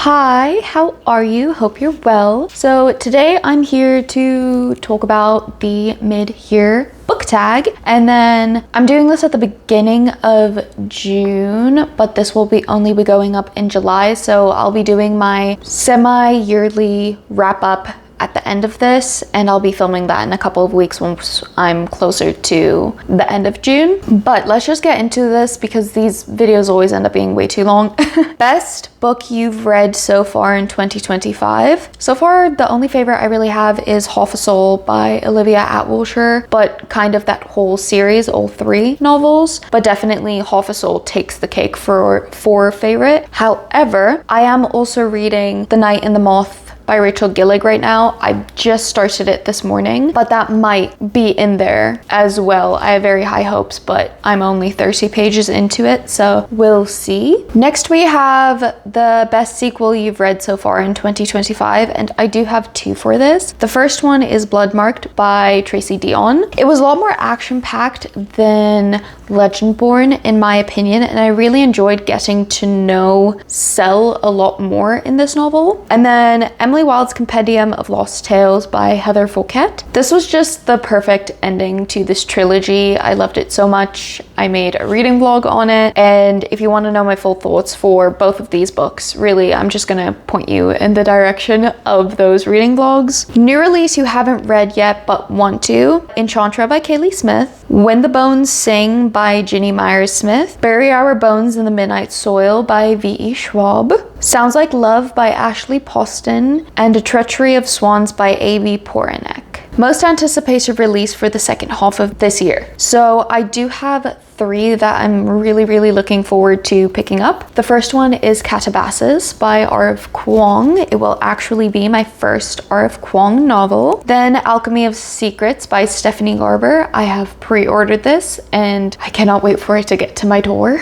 Hi, how are you? Hope you're well. So today I'm here to talk about the mid-year book tag, and then I'm doing this at the beginning of June, but this will only be going up in July, so I'll be doing my semi-yearly wrap-up at the end of this, and I'll be filming that in a couple of weeks once I'm closer to the end of June. But let's just get into this because these videos always end up being way too long. Best book you've read so far in 2025. So far, the only favorite I really have is Half a Soul by Olivia Atwilshire, but kind of that whole series, all three novels. But definitely Half a Soul takes the cake for favorite. However, I am also reading The Night and the Moth by Rachel Gillig right now. I just started it this morning, but that might be in there as well. I have very high hopes, but I'm only 30 pages into it, so we'll see. Next we have the best sequel you've read so far in 2025, and I do have two for this. The first one is Bloodmarked by Tracy Deonn. It was a lot more action-packed than Legendborn in my opinion, and I really enjoyed getting to know Sel a lot more in this novel. And then Emily Wilde's Compendium of Lost Tales by Heather Fouquet. This was just the perfect ending to this trilogy. I loved it so much. I made a reading vlog on it, and if you want to know my full thoughts for both of these books, really I'm just gonna point you in the direction of those reading vlogs. New release you haven't read yet but want to: Enchantra by Kaylee Smith, When the Bones Sing by Ginny Myers Smith, Bury Our Bones in the Midnight Soil by V.E. Schwab, Sounds Like Love by Ashley Poston, and A Treachery of Swans by A.B. Poranek. Most anticipated release for the second half of this year. So I do have three that I'm really looking forward to picking up. The first one is Catabasis by R.F. Kuang. It will actually be my first R.F. Kuang novel. Then Alchemy of Secrets by Stephanie Garber. I have pre-ordered this and I cannot wait for it to get to my door.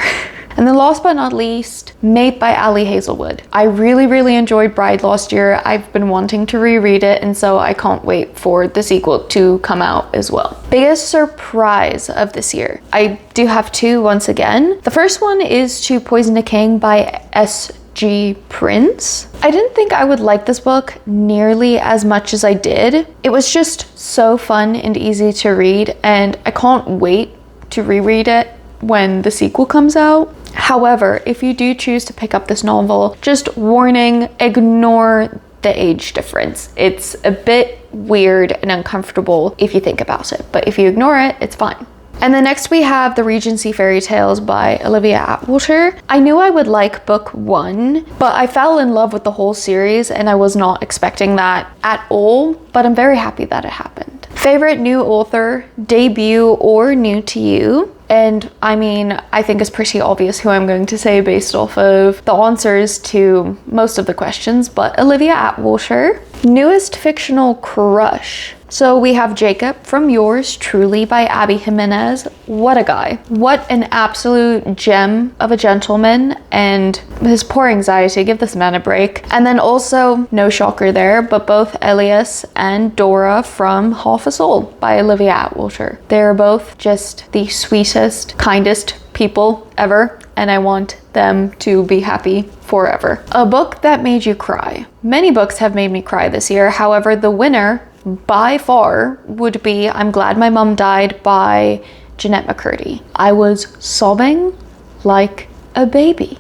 And then last but not least, Mate by Ali Hazelwood. I really enjoyed Bride last year. I've been wanting to reread it, and so I can't wait for the sequel to come out as well. Biggest surprise of this year. I do have two once again. The first one is To Poison a King by S.G. Prince. I didn't think I would like this book nearly as much as I did. It was just so fun and easy to read, and I can't wait to reread it when the sequel comes out. However, if you do choose to pick up this novel, just warning, ignore the age difference. It's a bit weird and uncomfortable if you think about it, but if you ignore it, it's fine. And then next we have The Regency Fairy Tales by Olivia Atwilshire. I knew I would like book one, but I fell in love with the whole series and I was not expecting that at all, but I'm very happy that it happened. Favorite new author, debut, or new to you? And I mean, I think it's pretty obvious who I'm going to say based off of the answers to most of the questions, but Olivia Atwilshire. Newest fictional crush. So we have Jacob from Yours Truly by Abby Jimenez. What a guy. What an absolute gem of a gentleman, and his poor anxiety, give this man a break. And then also, no shocker there, but both Elias and Dora from Half a Soul by Olivia Atwilshire. They're both just the sweetest, kindest people ever, and I want them to be happy forever. A book that made you cry. Many books have made me cry this year. However, the winner by far would be I'm Glad My Mom Died by Jeanette McCurdy. I was sobbing like a baby.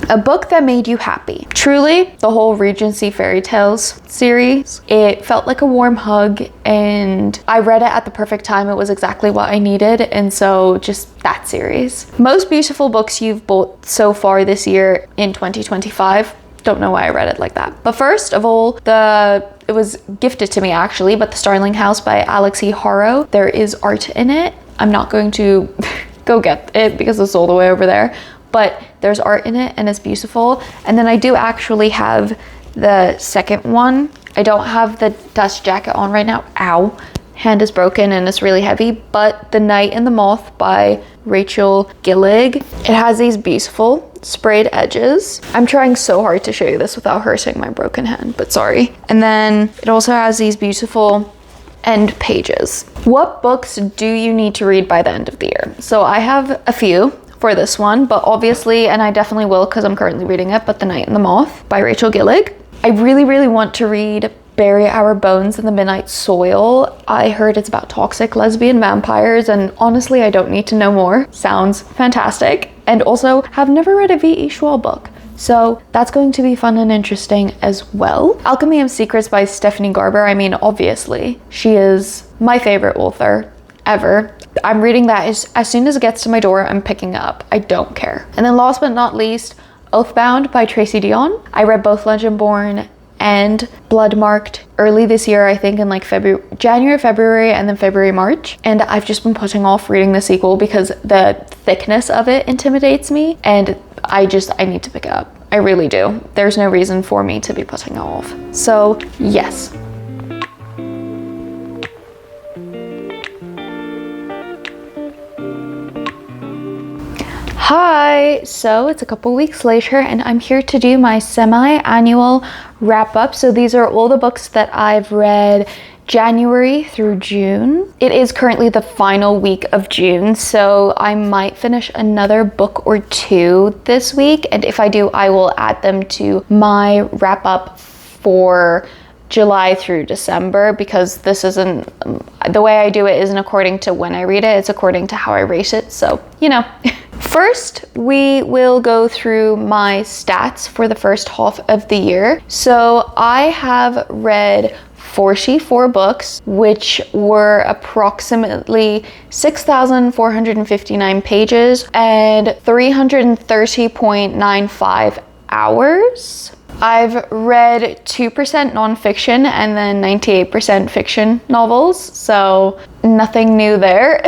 A book that made you happy. Truly, the whole Regency Fairy Tales series. It felt like a warm hug, and I read it at the perfect time. It was exactly what I needed, and so just that series. Most beautiful books you've bought so far this year in 2025. Don't know why I read it like that. But first of all, it was gifted to me actually, but The Starling House by Alex E. Haro. There is art in it. I'm not going to go get it because it's all the way over there, but there's art in it and it's beautiful. And then I do actually have the second one. I don't have the dust jacket on right now. Ow. Hand is broken and it's really heavy, but The Night and the Moth by Rachel Gillig. It has these beautiful sprayed edges. I'm trying so hard to show you this without hurting my broken hand, but sorry. And then it also has these beautiful end pages. What books do you need to read by the end of the year? So I have a few. for this one, but obviously, and I definitely will because I'm currently reading it, but The Night and the Moth by Rachel Gillig. I really, really want to read Bury Our Bones in the Midnight Soil. I heard it's about toxic lesbian vampires, and honestly, I don't need to know more. Sounds fantastic. And also, have never read a V.E. Schwab book, so that's going to be fun and interesting as well. Alchemy of Secrets by Stephanie Garber. I mean, obviously, she is my favorite author ever. I'm reading that as soon as it gets to my door, I'm picking it up. I don't care. And then last but not least, Oathbound by Tracy Dion. I read both Legendborn and Bloodmarked early this year, I think in like January, February, and then February, March. And I've just been putting off reading the sequel because the thickness of it intimidates me, and I need to pick it up. I really do. There's no reason for me to be putting it off. So yes. Hi, so it's a couple weeks later and I'm here to do my semi-annual wrap up. So these are all the books that I've read January through June. It is currently the final week of June, so I might finish another book or two this week, and if I do, I will add them to my wrap up for July through December, because this isn't, the way I do it isn't according to when I read it, it's according to how I rate it, so you know. First, we will go through my stats for the first half of the year. So I have read 44 books, which were approximately 6,459 pages and 330.95 hours. I've read 2% nonfiction and then 98% fiction novels, so nothing new there.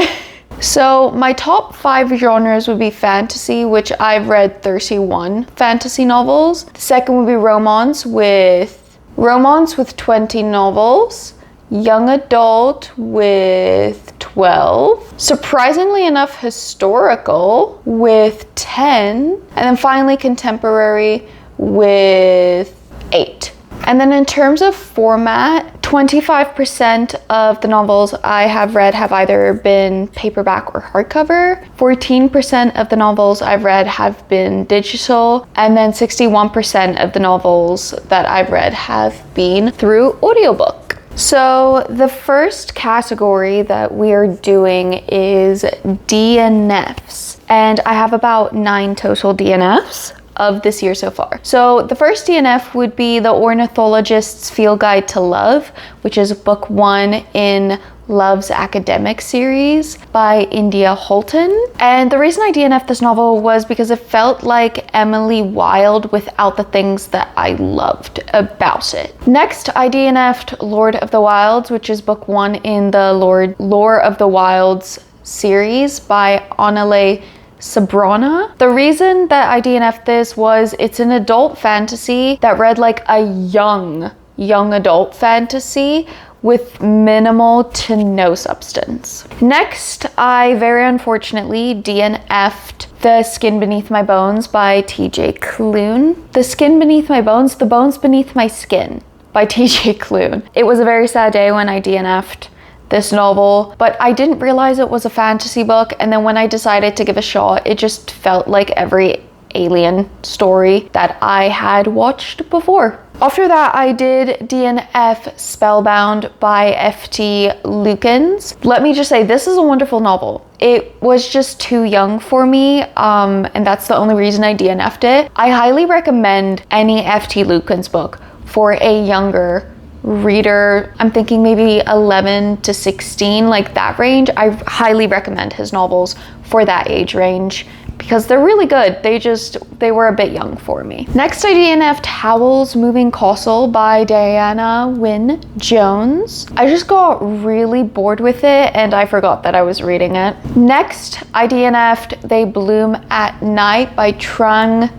So my top 5 genres would be fantasy, which I've read 31 fantasy novels. The second would be romance with 20 novels. Young adult with 12. Surprisingly enough, historical with 10. And then finally contemporary with 8. And then in terms of format, 25% of the novels I have read have either been paperback or hardcover. 14% of the novels I've read have been digital. And then 61% of the novels that I've read have been through audiobook. So the first category that we are doing is DNFs. And I have about 9 total DNFs of this year so far. So the first DNF would be The Ornithologist's Field Guide to Love, which is book 1 in Love's Academic series by India Holton. And the reason I DNF'd this novel was because it felt like Emily Wilde without the things that I loved about it. Next, I DNF'd Lord of the Wilds, which is book 1 in the Lore of the Wilds series by Anale Sabrana. The reason that I DNF'd this was it's an adult fantasy that read like a young adult fantasy with minimal to no substance. Next, I very unfortunately DNF'd The Skin Beneath My Bones by TJ Klune. The Skin Beneath My Bones, The Bones Beneath My Skin by TJ Klune. It was a very sad day when I DNF'd this novel, but I didn't realize it was a fantasy book, and then when I decided to give a shot, it just felt like every alien story that I had watched before. After that, I did DNF Spellbound by F.T. Lukens. Let me just say, this is a wonderful novel. It was just too young for me, and that's the only reason I DNF'd it. I highly recommend any F.T. Lukens book for a younger reader. I'm thinking maybe 11 to 16, like that range. I highly recommend his novels for that age range because they're really good. They were a bit young for me. Next, I DNF'd Howl's Moving Castle by Diana Wynne Jones. I just got really bored with it and I forgot that I was reading it. Next, I DNF'd They Bloom at Night by Trung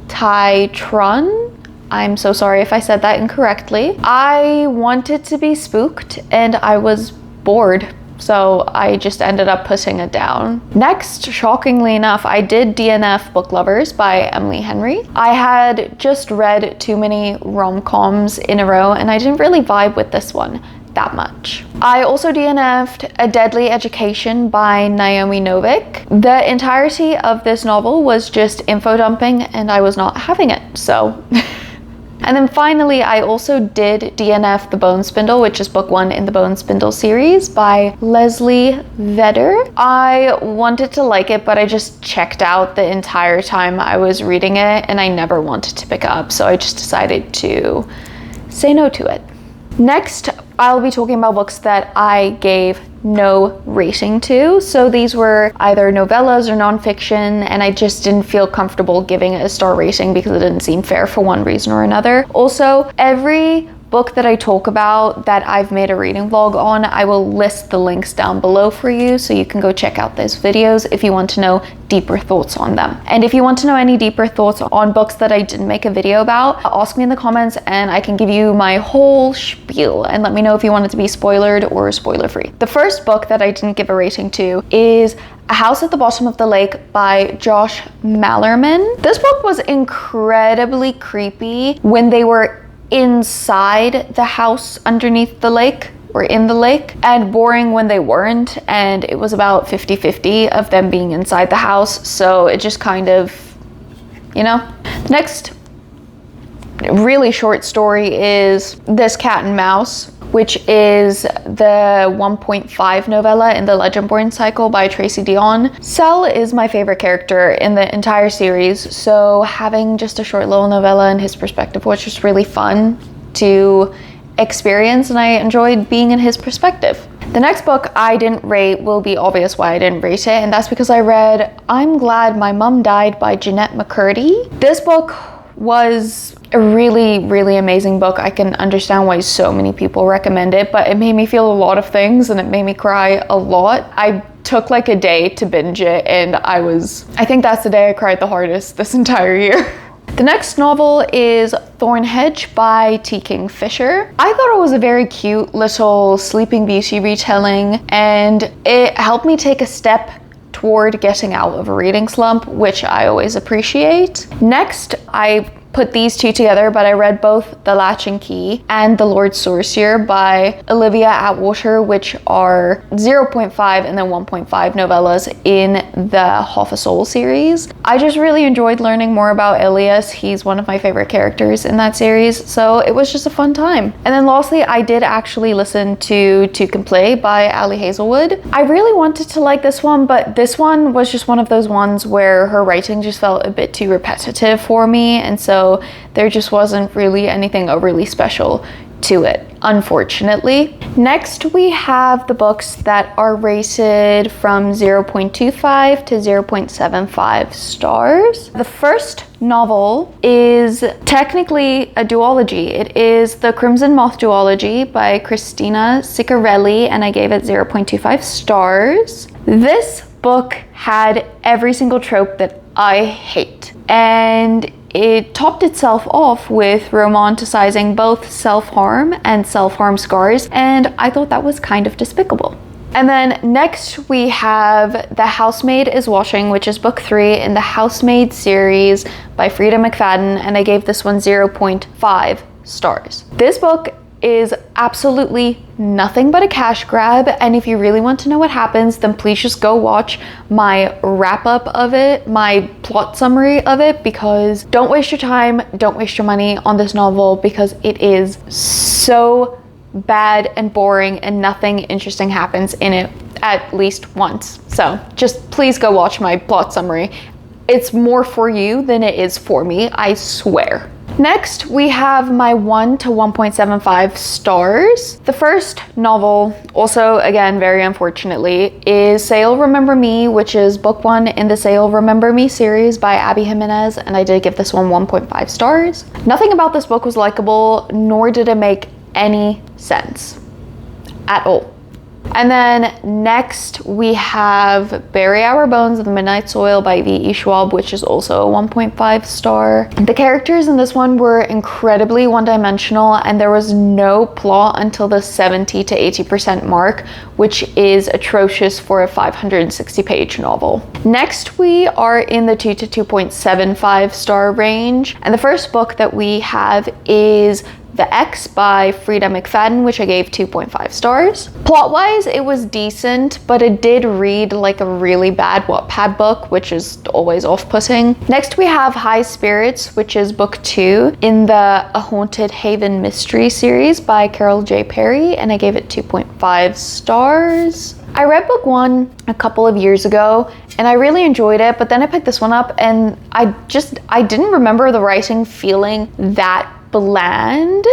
Tai Tran. I'm so sorry if I said that incorrectly. I wanted to be spooked and I was bored, so I just ended up putting it down. Next, shockingly enough, I did DNF Book Lovers by Emily Henry. I had just read too many rom-coms in a row and I didn't really vibe with this one that much. I also DNF'd A Deadly Education by Naomi Novik. The entirety of this novel was just info dumping and I was not having it, so. And then finally, I also did DNF The Bone Spindle, which is book 1 in the Bone Spindle series by Leslie Vedder. I wanted to like it, but I just checked out the entire time I was reading it and I never wanted to pick it up, so I just decided to say no to it. Next, I'll be talking about books that I gave no rating to. So these were either novellas or nonfiction, and I just didn't feel comfortable giving it a star rating because it didn't seem fair for one reason or another. Also, every book that I talk about that I've made a reading vlog on, I will list the links down below for you so you can go check out those videos if you want to know deeper thoughts on them. And if you want to know any deeper thoughts on books that I didn't make a video about, ask me in the comments and I can give you my whole spiel and let me know if you want it to be spoilered or spoiler free. The first book that I didn't give a rating to is A House at the Bottom of the Lake by Josh Malerman. This book was incredibly creepy when they were inside the house underneath the lake or in the lake, and boring when they weren't, and it was about 50-50 of them being inside the house, so it just kind of, you know. The next really short story is This Cat and Mouse, which is the 1.5 novella in the Legendborn cycle by Tracy Deonn. Cell is my favorite character in the entire series, so having just a short little novella in his perspective was just really fun to experience, and I enjoyed being in his perspective. The next book I didn't rate will be obvious why I didn't rate it, and that's because I read I'm Glad My Mum Died by Jeanette McCurdy. This book was a really, really amazing book. I can understand why so many people recommend it, but it made me feel a lot of things and it made me cry a lot. I took like a day to binge it, and I think that's the day I cried the hardest this entire year. The next novel is Thornhedge by T. Kingfisher. I thought it was a very cute little Sleeping Beauty retelling, and it helped me take a step toward getting out of a reading slump, which I always appreciate. Next, I put these two together, but I read both The Latch and Key and The Lord Sorcerer by Olivia Atwater, which are 0.5 and then 1.5 novellas in the Half a Soul series. I just really enjoyed learning more about Ilias. He's one of my favorite characters in that series, so it was just a fun time. And then lastly, I did actually listen to Two Can Play by Ali Hazelwood. I really wanted to like this one, but this one was just one of those ones where her writing just felt a bit too repetitive for me, and so there just wasn't really anything overly special to it, unfortunately. Next, we have the books that are rated from 0.25 to 0.75 stars. The first novel is technically a duology. It is The Crimson Moth duology by Christina Ciccarelli, and I gave it 0.25 stars. This book had every single trope that I hate, and it topped itself off with romanticizing both self-harm and self-harm scars, and I thought that was kind of despicable. And then next we have The Housemaid is Watching, which is book 3 in the Housemaid series by Frida McFadden, and I gave this one 0.5 stars. This book is absolutely nothing but a cash grab, and if you really want to know what happens, then please just go watch my wrap-up of it, my plot summary of it, because don't waste your time, don't waste your money on this novel, because it is so bad and boring and nothing interesting happens in it at least once. So just please go watch my plot summary. It's more for you than it is for me, I swear. Next, we have my 1 to 1.75 stars. The first novel, also again very unfortunately, is Say You'll Remember Me, which is book 1 in the Say You'll Remember Me series by Abby Jimenez, and I did give this one 1.5 stars. Nothing about this book was likable, nor did it make any sense at all. And then next we have Bury Our Bones in the Midnight Soil by V.E. Schwab, which is also a 1.5 star. The characters in this one were incredibly one-dimensional, and there was no plot until the 70 to 80% mark, which is atrocious for a 560-page novel. Next, we are in the 2 to 2.75 star range, and the first book that we have is The X by Frida McFadden, which I gave 2.5 stars. Plot-wise, it was decent, but it did read like a really bad Wattpad book, which is always off-putting. Next, we have High Spirits, which is book 2 in the A Haunted Haven Mystery series by Carol J. Perry, and I gave it 2.5 stars. I read book 1 a couple of years ago and I really enjoyed it, but then I picked this one up and I didn't remember the writing feeling that bland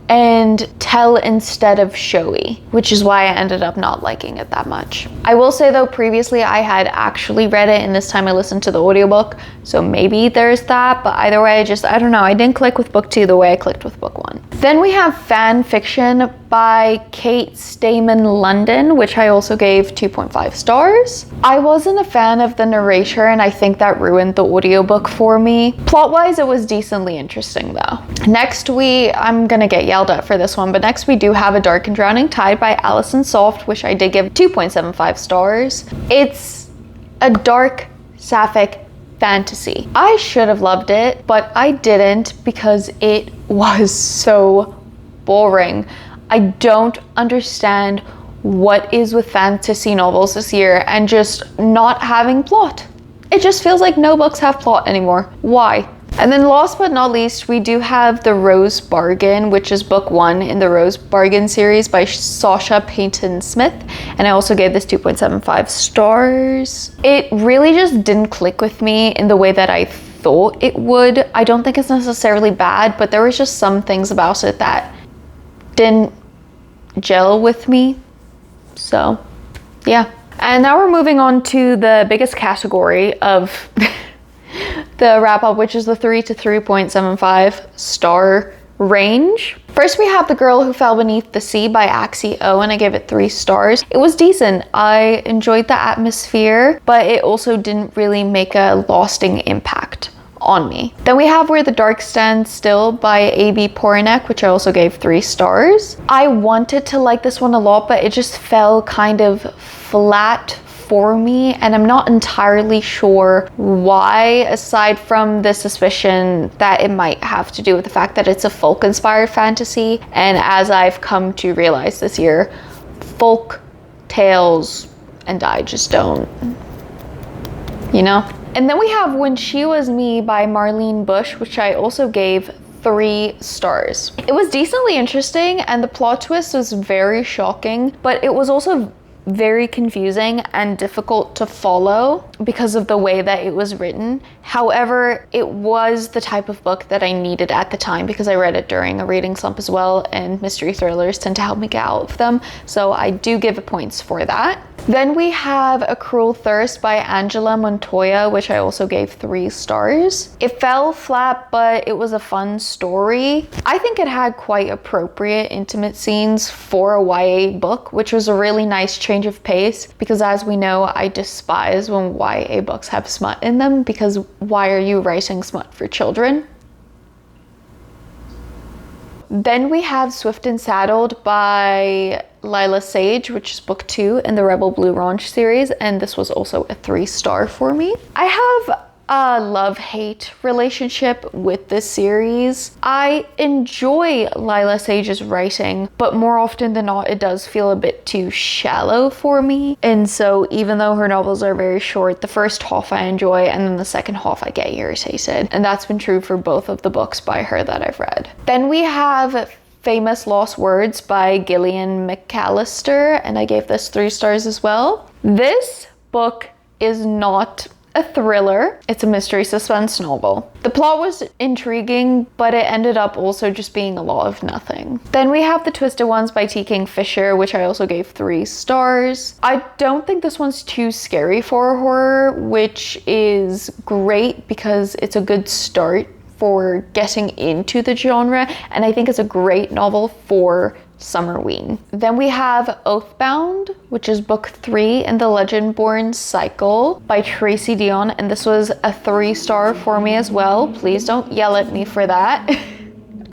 and tell instead of showy, which is why I ended up not liking it that much. I will say though, previously I had actually read it and this time I listened to the audiobook, so maybe there's that, but either way, I don't know, I didn't click with book 2 the way I clicked with book 1. Then we have Fan Fiction by Kate Stamen London, which I also gave 2.5 stars. I wasn't a fan of the narrator and I think that ruined the audiobook for me. Plot-wise, it was decently interesting though. Next I'm gonna get yelled at for this one, but next we do have A Dark and Drowning Tide by Alison Soft, which I did give 2.75 stars. It's a dark, sapphic fantasy. I should have loved it, but I didn't because it was so boring. I don't understand what is with fantasy novels this year and just not having plot. It just feels like no books have plot anymore. Why? And then last but not least, we do have The Rose Bargain, which is book 1 in the Rose Bargain series by Sasha Payton Smith. And I also gave this 2.75 stars. It really just didn't click with me in the way that I thought it would. I don't think it's necessarily bad, but there was just some things about it that didn't gel with me. So yeah. And now we're moving on to the biggest category of the wrap up, which is the 3 to 3.75 star range. First, we have The Girl Who Fell Beneath the Sea by Axie O, and I gave it 3 stars. It was decent. I enjoyed the atmosphere, but it also didn't really make a lasting impact on me. Then we have Where the Dark Stands Still by A.B. Poranek, which I also gave 3 stars. I wanted to like this one a lot, but it just fell kind of flat for me, and I'm not entirely sure why, aside from the suspicion that it might have to do with the fact that it's a folk inspired fantasy, and as I've come to realize this year, folk tales and I just don't, you know? And then we have When She Was Me by Marlene Bush, which I also gave 3 stars. It was decently interesting and the plot twist was very shocking, but it was also very confusing and difficult to follow because of the way that it was written. However, it was the type of book that I needed at the time because I read it during a reading slump as well, and mystery thrillers tend to help me get out of them, so I do give it points for that. Then we have A Cruel Thirst by Angela Montoya, which I also gave 3 stars. It fell flat, but it was a fun story. I think it had quite appropriate intimate scenes for a YA book, which was a really nice change of pace because, as we know, I despise when YA books have smut in them because why are you writing smut for children? Then we have Swift and Saddled by Lila Sage, which is book 2 in the Rebel Blue Ranch series, and this was also a 3-star for me. I have a love-hate relationship with this series. I enjoy Lila Sage's writing, but more often than not, it does feel a bit too shallow for me. And so even though her novels are very short, the first half I enjoy, and then the second half I get irritated. And that's been true for both of the books by her that I've read. Then we have Famous Lost Words by Gillian McAllister, and I gave this 3 stars as well. This book is not a thriller. It's a mystery suspense novel. The plot was intriguing, but it ended up also just being a lot of nothing. Then we have The Twisted Ones by T. Kingfisher, which I also gave 3 stars. I don't think this one's too scary for a horror, which is great because it's a good start for getting into the genre, and I think it's a great novel for Summerween. Then we have Oathbound, which is book 3 in the Legendborn cycle by Tracy Dion, and this was a 3-star for me as well. Please don't yell at me for that.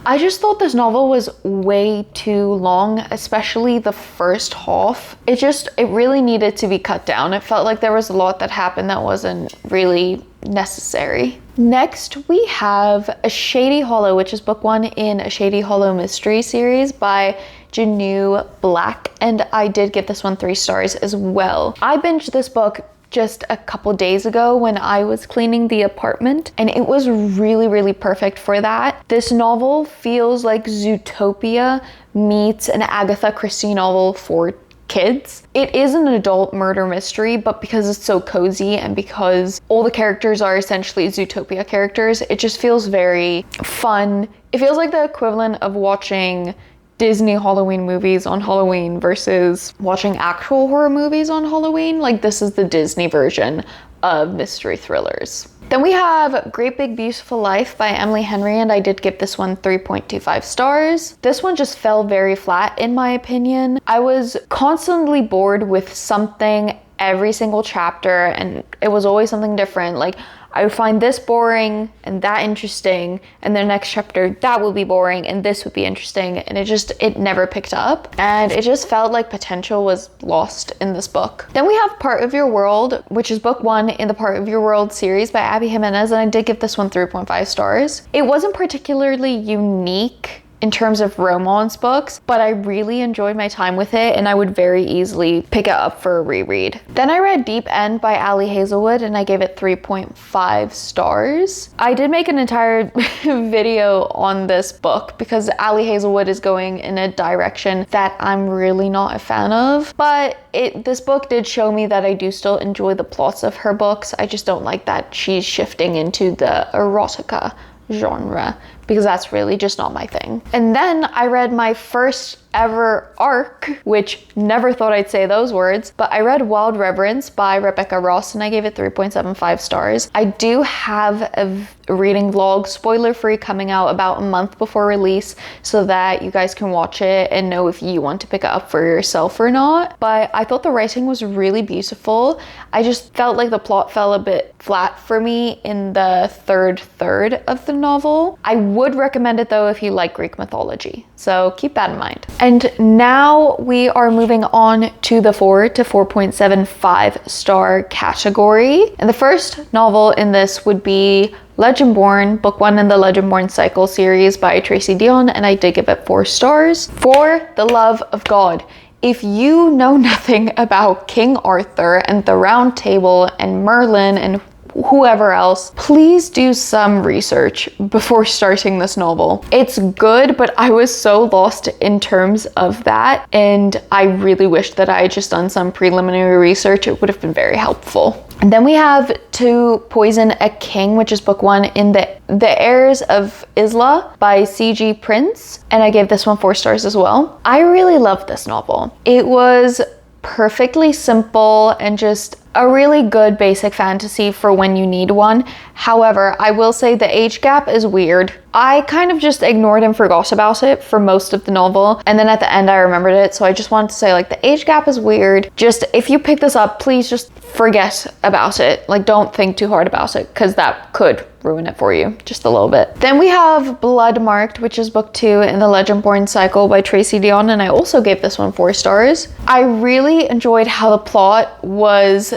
I just thought this novel was way too long, especially the first half. It really needed to be cut down. It felt like there was a lot that happened that wasn't really necessary. Next, we have A Shady Hollow, which is book 1 in A Shady Hollow mystery series by Janu Black, and I did give this one 3 stars as well. I binged this book just a couple days ago when I was cleaning the apartment, and it was really perfect for that. This novel feels like Zootopia meets an Agatha Christie novel for kids. It is an adult murder mystery, but because it's so cozy and because all the characters are essentially Zootopia characters, it just feels very fun. It feels like the equivalent of watching Disney Halloween movies on Halloween versus watching actual horror movies on Halloween. Like, this is the Disney version of mystery thrillers. Then we have Great Big Beautiful Life by Emily Henry, and I did give this one 3.25 stars. This one just fell very flat in my opinion. I was constantly bored with something every single chapter, and it was always something different. Like, I would find this boring and that interesting, and the next chapter that would be boring and this would be interesting, and it never picked up, and it just felt like potential was lost in this book. Then we have Part of Your World, which is book 1 in the Part of Your World series by Abby Jimenez, and I did give this one 3.5 stars. It wasn't particularly unique in terms of romance books, but I really enjoyed my time with it, and I would very easily pick it up for a reread. Then I read Deep End by Ali Hazelwood, and I gave it 3.5 stars. I did make an entire video on this book because Ali Hazelwood is going in a direction that I'm really not a fan of, but this book did show me that I do still enjoy the plots of her books. I just don't like that she's shifting into the erotica genre, because that's really just not my thing. And then I read my first ever ARC, which never thought I'd say those words, but I read Wild Reverence by Rebecca Ross, and I gave it 3.75 stars. I do have a reading vlog, spoiler free, coming out about a month before release so that you guys can watch it and know if you want to pick it up for yourself or not. But I thought the writing was really beautiful. I just felt like the plot fell a bit flat for me in the third of the novel. I would recommend it though if you like Greek mythology, so keep that in mind. And now we are moving on to the 4 to 4.75 star category. And the first novel in this would be Legendborn, book 1 in the Legendborn cycle series by Tracy Deonn, and I did give it 4 stars. For the love of God, if you know nothing about King Arthur and the Round Table and Merlin and whoever else, please do some research before starting this novel. It's good, but I was so lost in terms of that, and I really wish that I had just done some preliminary research. It would have been very helpful. And then we have To Poison a King, which is book 1 in the Heirs of Isla by C.G. Prince, and I gave this one 4 stars as well. I really loved this novel. It was perfectly simple and just a really good basic fantasy for when you need one. However, I will say the age gap is weird. I kind of just ignored and forgot about it for most of the novel, and then at the end I remembered it, so I just wanted to say, like, the age gap is weird. Just, if you pick this up, please just forget about it. Like, don't think too hard about it, because that could ruin it for you just a little bit. Then we have Blood Marked, which is book 2 in the Legendborn cycle by Tracy Deonn, and I also gave this one 4 stars. I really enjoyed how the plot was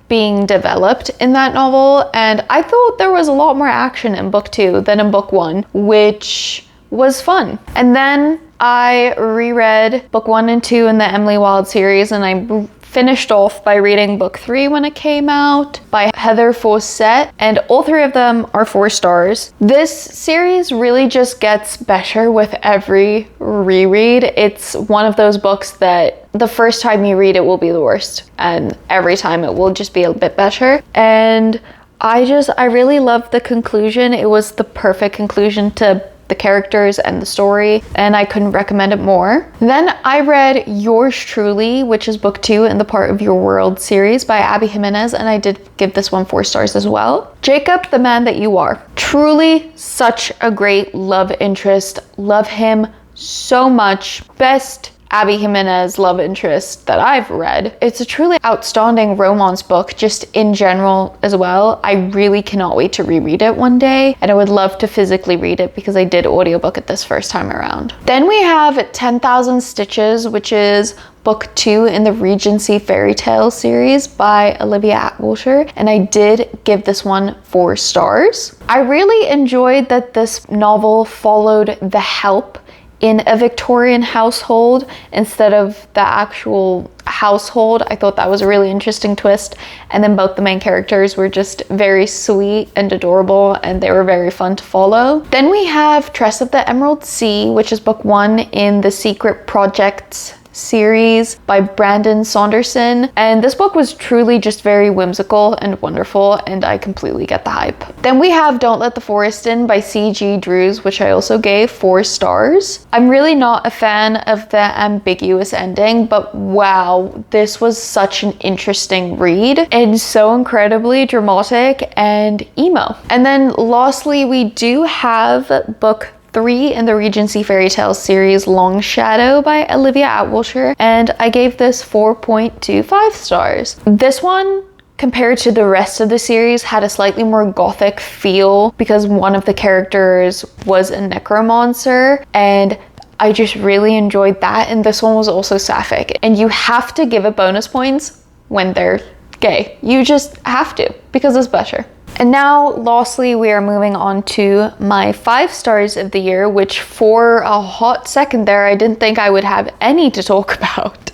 being developed in that novel, and I thought there was a lot more action in book 2 than in book 1, which was fun. And then I reread book 1 and 2 in the Emily Wilde series, and I finished off by reading book 3 when it came out by Heather Fawcett, and all 3 of them are 4 stars. This series really just gets better with every reread. It's one of those books that the first time you read it will be the worst, and every time it will just be a bit better. And I really loved the conclusion. It was the perfect conclusion to the characters and the story, and I couldn't recommend it more. Then I read Yours Truly, which is book 2 in the Part of Your World series by Abby Jimenez, and I did give this one 4 stars as well. Jacob, the Man That You Are. Truly such a great love interest. Love him so much. Best Abby Jimenez love interest that I've read. It's a truly outstanding romance book just in general as well. I really cannot wait to reread it one day, and I would love to physically read it because I did audiobook it this first time around. Then we have 10,000 Stitches, which is book 2 in the Regency fairy tale series by Olivia Atwilshire, and I did give this one 4 stars. I really enjoyed that this novel followed The Help in a Victorian household instead of the actual household. I thought that was a really interesting twist, and then both the main characters were just very sweet and adorable, and they were very fun to follow. Then we have Tress of the Emerald Sea, which is book 1 in the Secret Projects series by Brandon Saunderson, and this book was truly just very whimsical and wonderful, and I completely get the hype. Then we have Don't Let the Forest In by C.G. Drews, which I also gave 4 stars. I'm really not a fan of the ambiguous ending, but wow, this was such an interesting read and so incredibly dramatic and emo. And then lastly, we do have book 3 in the Regency fairy tale series, Long Shadow by Olivia Atwilshire, and I gave this 4.25 stars. This one, compared to the rest of the series, had a slightly more gothic feel because one of the characters was a necromancer, and I just really enjoyed that. And this one was also sapphic, and you have to give it bonus points when they're gay. You just have to, because it's better. And now, lastly, we are moving on to my 5 stars of the year, which for a hot second there, I didn't think I would have any to talk about.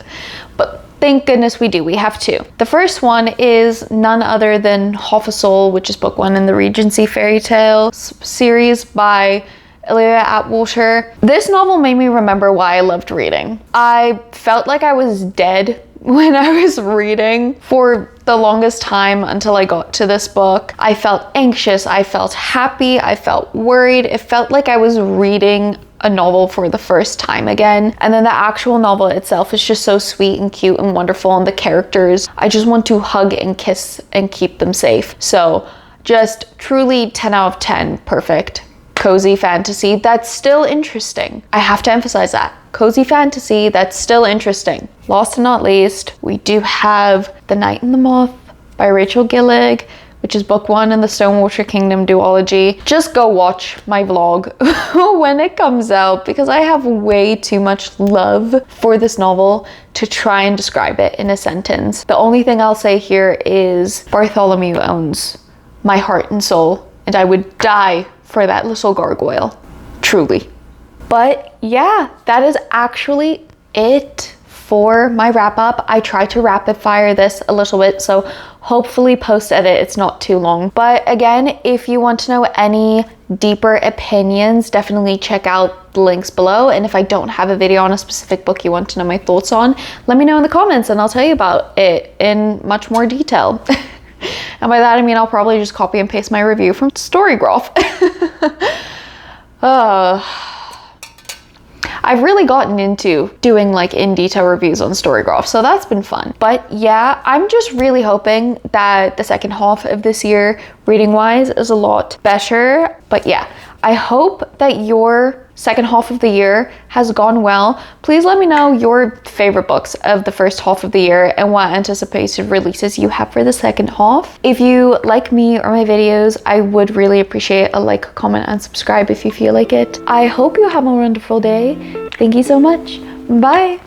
But thank goodness we do. We have 2. The first one is none other than Half a Soul, which is book 1 in the Regency fairy tale series by Olivia Atwilshire. This novel made me remember why I loved reading. I felt like I was dead when I was reading for the longest time until I got to this book. I felt anxious, I felt happy, I felt worried. It felt like I was reading a novel for the first time again. And then the actual novel itself is just so sweet and cute and wonderful, and the characters, I just want to hug and kiss and keep them safe. So just truly 10 out of 10, perfect. Cozy fantasy that's still interesting. I have to emphasize that. Cozy fantasy that's still interesting. Last but not least, we do have The Night and the Moth by Rachel Gillig, which is book 1 in the Stonewater Kingdom duology. Just go watch my vlog when it comes out, because I have way too much love for this novel to try and describe it in a sentence. The only thing I'll say here is Bartholomew owns my heart and soul, and I would die for that little gargoyle, truly. But yeah, that is actually it for my wrap up. I tried to rapid fire this a little bit, so hopefully post edit it's not too long. But again, if you want to know any deeper opinions, definitely check out the links below. And if I don't have a video on a specific book you want to know my thoughts on, let me know in the comments and I'll tell you about it in much more detail. And by that I mean I'll probably just copy and paste my review from Storygraph. I've really gotten into doing like in detail reviews on Storygraph, so that's been fun. But yeah, I'm just really hoping that the second half of this year, reading wise, is a lot better. But yeah, I hope that your second half of the year has gone well. Please let me know your favorite books of the first half of the year and what anticipated releases you have for the second half. If you like me or my videos, I would really appreciate a like, comment, and subscribe if you feel like it. I hope you have a wonderful day. Thank you so much. Bye.